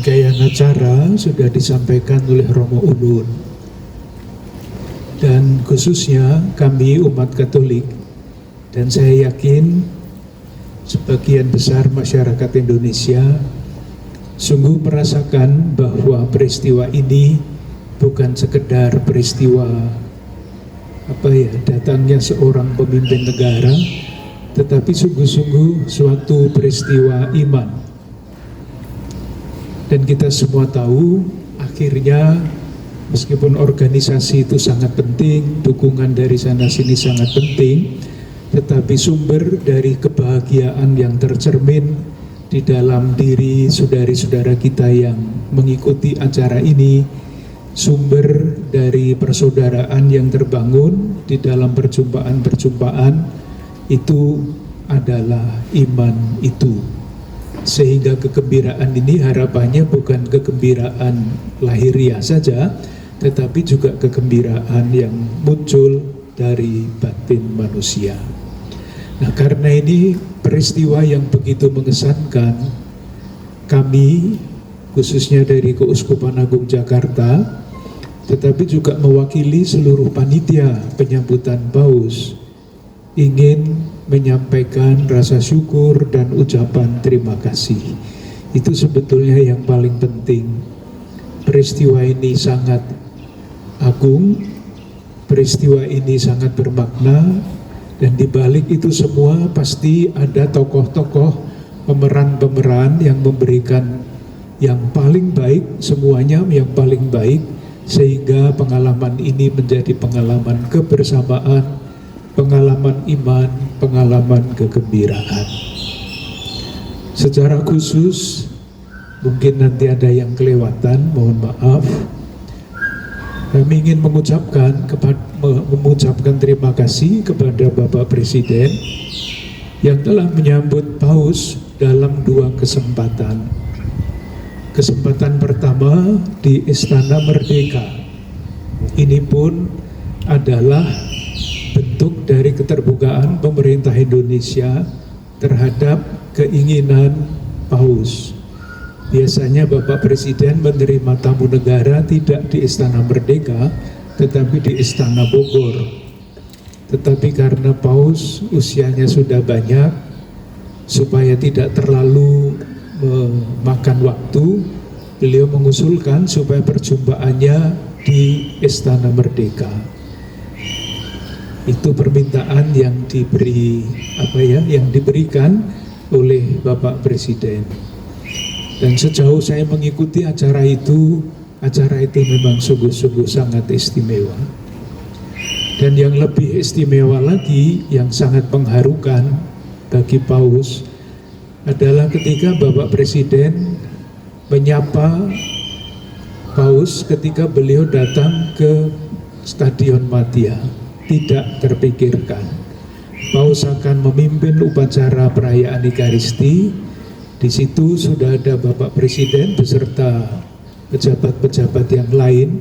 Rangkaian acara sudah disampaikan oleh Romo Ulun, dan khususnya kami umat Katolik, dan saya yakin sebagian besar masyarakat Indonesia sungguh merasakan bahwa peristiwa ini bukan sekedar peristiwa datangnya seorang pemimpin negara, tetapi sungguh-sungguh suatu peristiwa iman. Dan kita semua tahu akhirnya meskipun organisasi itu sangat penting, dukungan dari sana sini sangat penting, tetapi sumber dari kebahagiaan yang tercermin di dalam diri saudari-saudara kita yang mengikuti acara ini, sumber dari persaudaraan yang terbangun di dalam perjumpaan-perjumpaan itu adalah iman itu. Sehingga kegembiraan ini harapannya bukan kegembiraan lahiriah saja, tetapi juga kegembiraan yang muncul dari batin manusia. Nah, karena ini peristiwa yang begitu mengesankan, kami khususnya dari Keuskupan Agung Jakarta, tetapi juga mewakili seluruh panitia penyambutan Paus, ingin menyampaikan rasa syukur dan ucapan terima kasih. Itu sebetulnya yang paling penting. Peristiwa ini sangat agung, peristiwa ini sangat bermakna, dan di balik itu semua pasti ada tokoh-tokoh, pemeran-pemeran yang memberikan yang paling baik, semuanya yang paling baik, sehingga pengalaman ini menjadi pengalaman kebersamaan, pengalaman iman, pengalaman kegembiraan. Secara khusus, mungkin nanti ada yang kelewatan, mohon maaf. Kami ingin mengucapkan terima kasih kepada Bapak Presiden yang telah menyambut Paus dalam 2 kesempatan. Kesempatan pertama di Istana Merdeka. Ini pun adalah bentuk dari keterbukaan pemerintah Indonesia terhadap keinginan Paus. Biasanya Bapak Presiden menerima tamu negara tidak di Istana Merdeka, tetapi di Istana Bogor. Tetapi karena Paus usianya sudah banyak, supaya tidak terlalu memakan waktu, beliau mengusulkan supaya perjumpaannya di Istana Merdeka. Itu permintaan yang diberikan oleh Bapak Presiden. Dan sejauh saya mengikuti acara itu memang sungguh-sungguh sangat istimewa. Dan yang lebih istimewa lagi, yang sangat mengharukan bagi Paus, adalah ketika Bapak Presiden menyapa Paus ketika beliau datang ke Stadion Madia. Tidak terpikirkan Paus akan memimpin upacara perayaan Ekaristi. Di situ sudah ada Bapak Presiden beserta pejabat-pejabat yang lain,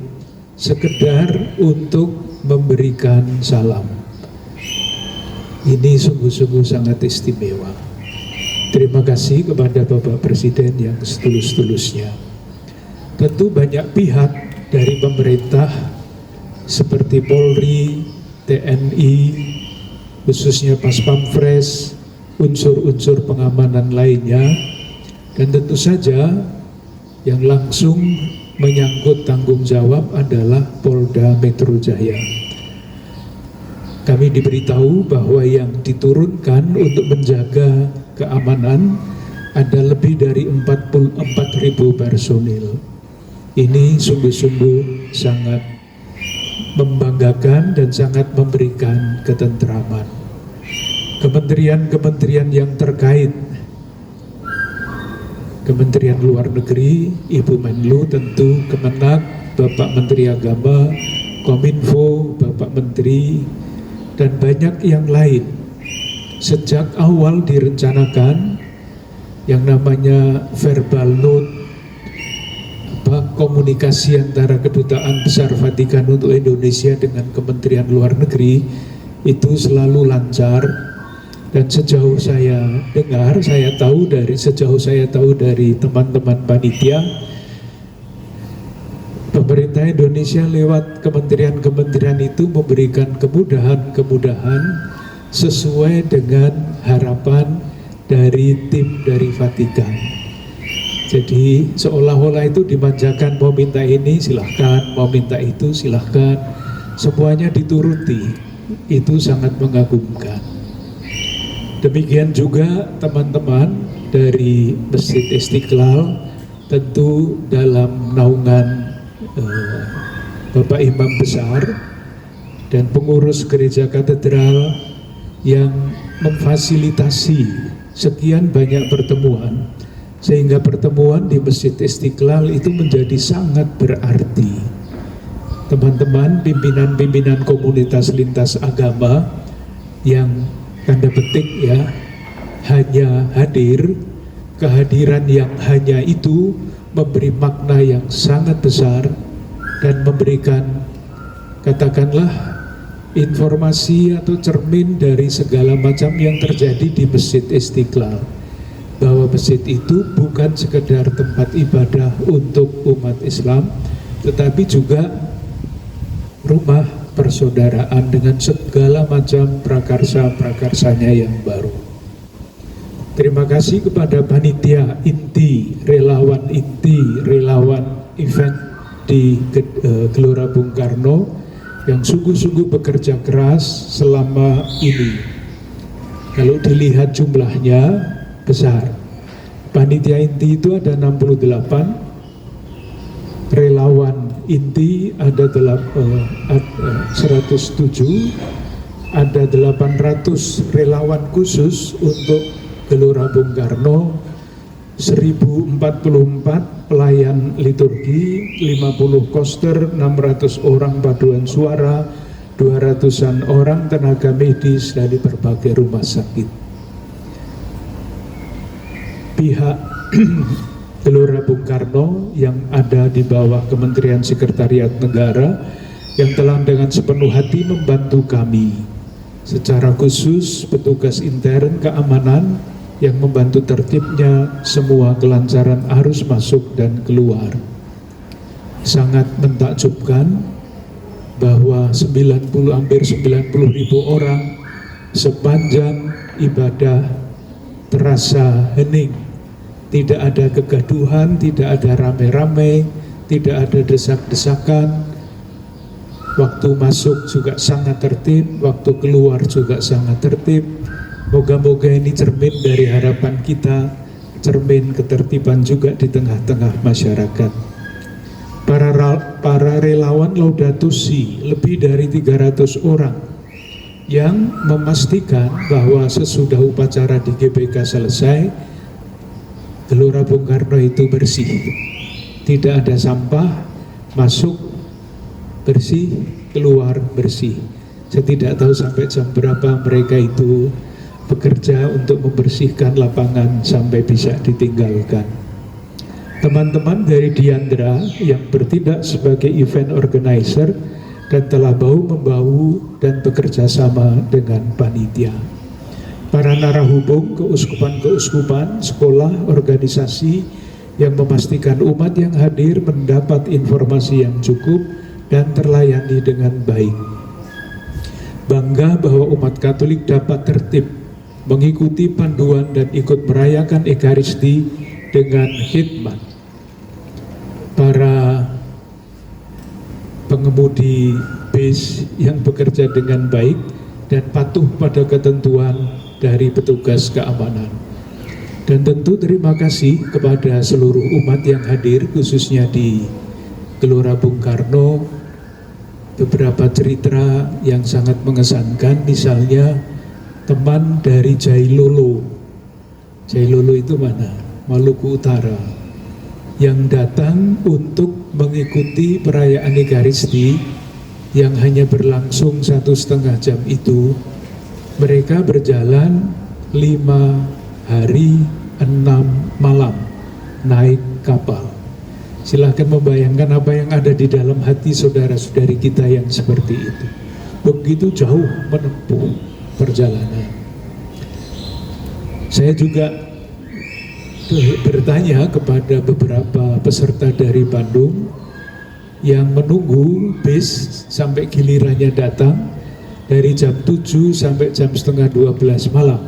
sekedar untuk memberikan salam. Ini sungguh-sungguh sangat istimewa. Terima kasih kepada Bapak Presiden yang setulus-tulusnya. Tentu banyak pihak dari pemerintah seperti Polri, TNI, khususnya Pas Pampres, unsur-unsur pengamanan lainnya, dan tentu saja yang langsung menyangkut tanggung jawab adalah Polda Metro Jaya. Kami diberitahu bahwa yang diturunkan untuk menjaga keamanan ada lebih dari 44.000 personil. Ini sungguh-sungguh sangat membanggakan dan sangat memberikan ketentraman. Kementerian-kementerian yang terkait, Kementerian Luar Negeri, Ibu Menlu tentu, Kemenak, Bapak Menteri Agama, Kominfo, Bapak Menteri, dan banyak yang lain. Sejak awal direncanakan yang namanya verbal note, komunikasi antara Kedutaan Besar Vatikan untuk Indonesia dengan Kementerian Luar Negeri itu selalu lancar. Dan sejauh saya dengar, sejauh saya tahu dari teman-teman panitia, pemerintah Indonesia lewat kementerian-kementerian itu memberikan kemudahan-kemudahan sesuai dengan harapan dari tim dari Vatikan. Jadi seolah-olah itu dimanjakan, mau minta ini silahkan, mau minta itu silahkan, semuanya dituruti. Itu sangat mengagumkan. Demikian juga teman-teman dari Masjid Istiqlal, tentu dalam naungan Bapak Imam Besar dan pengurus gereja katedral yang memfasilitasi sekian banyak pertemuan, sehingga pertemuan di Masjid Istiqlal itu menjadi sangat berarti. Teman-teman pimpinan-pimpinan komunitas lintas agama yang tanda petik ya hanya hadir, kehadiran yang hanya itu memberi makna yang sangat besar dan memberikan, katakanlah, informasi atau cermin dari segala macam yang terjadi di Masjid Istiqlal, bahwa masjid itu bukan sekedar tempat ibadah untuk umat Islam, tetapi juga rumah persaudaraan dengan segala macam prakarsa-prakarsanya yang baru. Terima kasih kepada panitia inti, relawan event di Gelora Bung Karno yang sungguh-sungguh bekerja keras selama ini. Kalau dilihat jumlahnya besar. Panitia inti itu ada 68, relawan inti ada 107, ada 800 relawan khusus untuk Gelora Bung Karno, 1044 pelayan liturgi, 50 koster, 600 orang paduan suara, 200-an orang tenaga medis dari berbagai rumah sakit. Pihak Gelora Bung Karno yang ada di bawah Kementerian Sekretariat Negara yang telah dengan sepenuh hati membantu kami, secara khusus petugas intern keamanan yang membantu tertibnya semua kelancaran arus masuk dan keluar. Sangat mentakjubkan bahwa hampir 90.000 orang sepanjang ibadah terasa hening, tidak ada kegaduhan, tidak ada rame-rame, tidak ada desak-desakan. Waktu masuk juga sangat tertib, waktu keluar juga sangat tertib. Moga-moga ini cermin dari harapan kita, cermin ketertiban juga di tengah-tengah masyarakat. Para relawan Laudato Si, lebih dari 300 orang yang memastikan bahwa sesudah upacara di GBK selesai, Gelora Bung Karno itu bersih, tidak ada sampah, masuk bersih, keluar bersih. Saya tidak tahu sampai jam berapa mereka itu bekerja untuk membersihkan lapangan sampai bisa ditinggalkan. Teman-teman dari Diandra yang bertindak sebagai event organizer dan telah bahu-membahu dan bekerja sama dengan panitia. Para narahubung, keuskupan-keuskupan, sekolah, organisasi yang memastikan umat yang hadir mendapat informasi yang cukup dan terlayani dengan baik. Bangga bahwa umat Katolik dapat tertib mengikuti panduan dan ikut merayakan Ekaristi dengan khidmat. Para pengemudi bis yang bekerja dengan baik dan patuh pada ketentuan dari petugas keamanan. Dan tentu terima kasih kepada seluruh umat yang hadir, khususnya di Gelora Bung Karno. Beberapa cerita yang sangat mengesankan, misalnya teman dari Jailolo. Jailolo itu mana? Maluku Utara. Yang datang untuk mengikuti perayaan Ekaristi yang hanya berlangsung 1,5 jam itu. Mereka berjalan 5 hari 6 malam naik kapal. Silahkan membayangkan apa yang ada di dalam hati saudara-saudari kita yang seperti itu. Begitu jauh menempuh perjalanan. Saya juga bertanya kepada beberapa peserta dari Bandung, yang menunggu bis sampai gilirannya datang dari jam 7 sampai jam setengah 12 malam.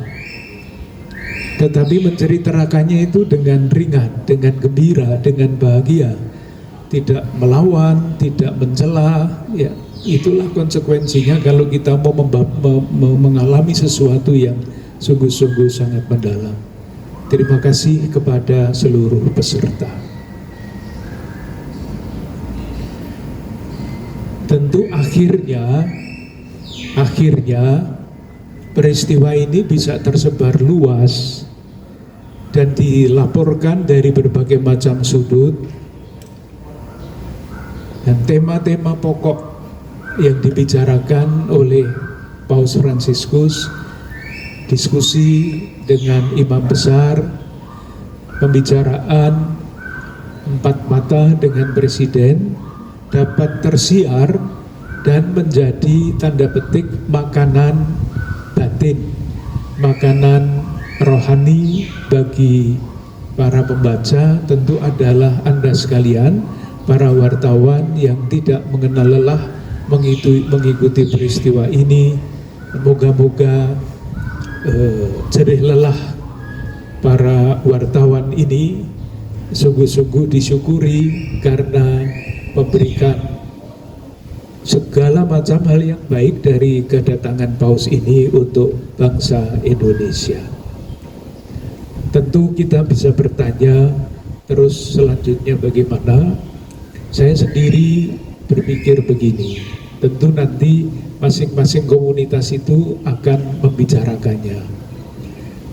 Tetapi menceritakannya itu dengan ringan, dengan gembira, dengan bahagia, tidak melawan, tidak mencela. Ya, itulah konsekuensinya kalau kita mau mengalami sesuatu yang sungguh-sungguh sangat mendalam. Terima kasih kepada seluruh peserta. Tentu akhirnya peristiwa ini bisa tersebar luas dan dilaporkan dari berbagai macam sudut, dan tema-tema pokok yang dibicarakan oleh Paus Fransiskus, diskusi dengan imam besar, pembicaraan empat mata dengan presiden dapat tersiar dan menjadi tanda petik makanan batin, makanan rohani bagi para pembaca. Tentu adalah Anda sekalian, para wartawan yang tidak mengenal lelah mengikuti peristiwa ini. Moga-moga jerih lelah para wartawan ini sungguh-sungguh disyukuri karena memberikan segala macam hal yang baik dari kedatangan Paus ini untuk bangsa Indonesia. Tentu kita bisa bertanya terus selanjutnya bagaimana. Saya sendiri berpikir begini, tentu nanti masing-masing komunitas itu akan membicarakannya.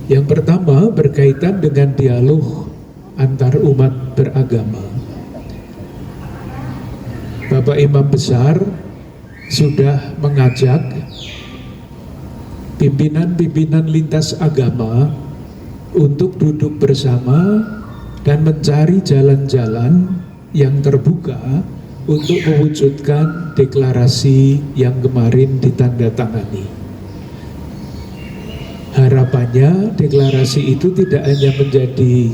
Yang pertama berkaitan dengan dialog antar umat beragama. Bapak Imam Besar sudah mengajak pimpinan-pimpinan lintas agama untuk duduk bersama dan mencari jalan-jalan yang terbuka untuk mewujudkan deklarasi yang kemarin ditandatangani. Harapannya deklarasi itu tidak hanya menjadi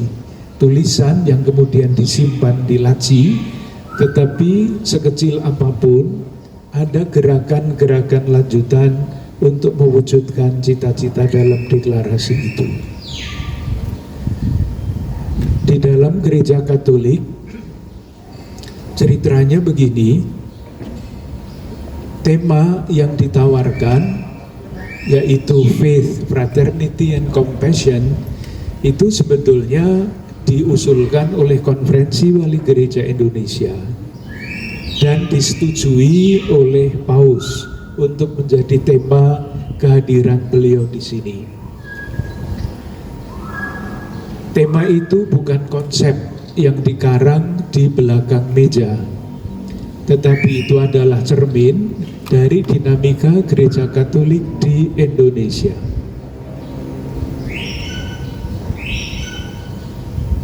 tulisan yang kemudian disimpan di laci, tetapi sekecil apapun ada gerakan-gerakan lanjutan untuk mewujudkan cita-cita dalam deklarasi itu. Di dalam gereja Katolik ceritanya begini, tema yang ditawarkan yaitu faith, fraternity and compassion itu sebetulnya diusulkan oleh Konferensi Wali Gereja Indonesia dan disetujui oleh Paus untuk menjadi tema kehadiran beliau di sini. Tema itu bukan konsep yang dikarang di belakang meja, tetapi itu adalah cermin dari dinamika Gereja Katolik di Indonesia.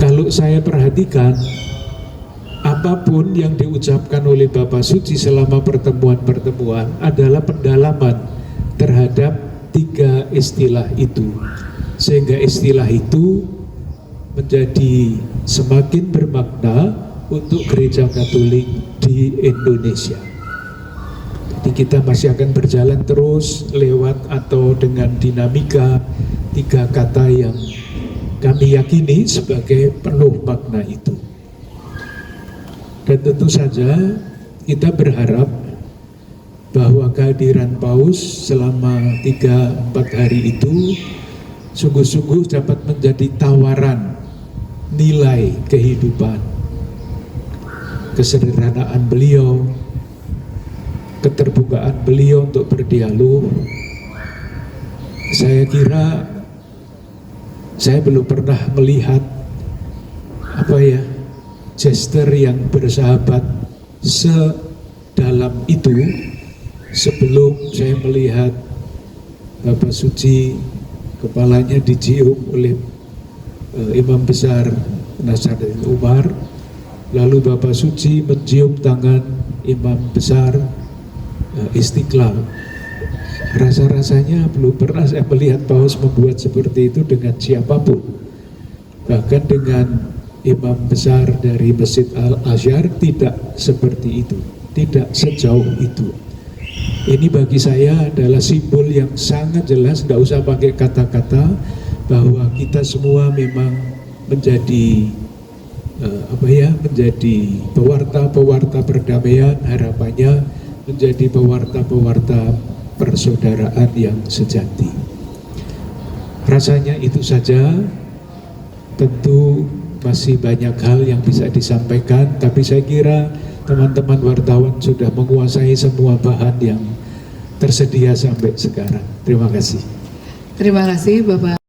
Kalau saya perhatikan, apapun yang diucapkan oleh Bapak Suci selama pertemuan-pertemuan adalah pendalaman terhadap tiga istilah itu, sehingga istilah itu menjadi semakin bermakna untuk Gereja Katolik di Indonesia. Jadi kita masih akan berjalan terus lewat atau dengan dinamika tiga kata yang kami yakini sebagai penuh makna itu. Dan tentu saja kita berharap bahwa kehadiran Paus selama 3-4 hari itu sungguh-sungguh dapat menjadi tawaran nilai kehidupan, kesederhanaan beliau, keterbukaan beliau untuk berdialog. Saya kira saya belum pernah melihat gesture yang bersahabat sedalam itu sebelum saya melihat Bapak Suci kepalanya dicium oleh Imam Besar Nasaruddin Umar, lalu Bapak Suci mencium tangan Imam Besar Istiqlal. Rasa-rasanya belum pernah saya melihat Paus membuat seperti itu dengan siapapun, bahkan dengan imam besar dari Masjid Al-Azhar tidak seperti itu, tidak sejauh itu. Ini bagi saya adalah simbol yang sangat jelas, tidak usah pakai kata-kata, bahwa kita semua memang menjadi menjadi pewarta-pewarta perdamaian, harapannya menjadi pewarta-pewarta persaudaraan yang sejati. Rasanya itu saja. Tentu masih banyak hal yang bisa disampaikan, tapi saya kira teman-teman wartawan sudah menguasai semua bahan yang tersedia sampai sekarang. Terima kasih. Terima kasih Bapak.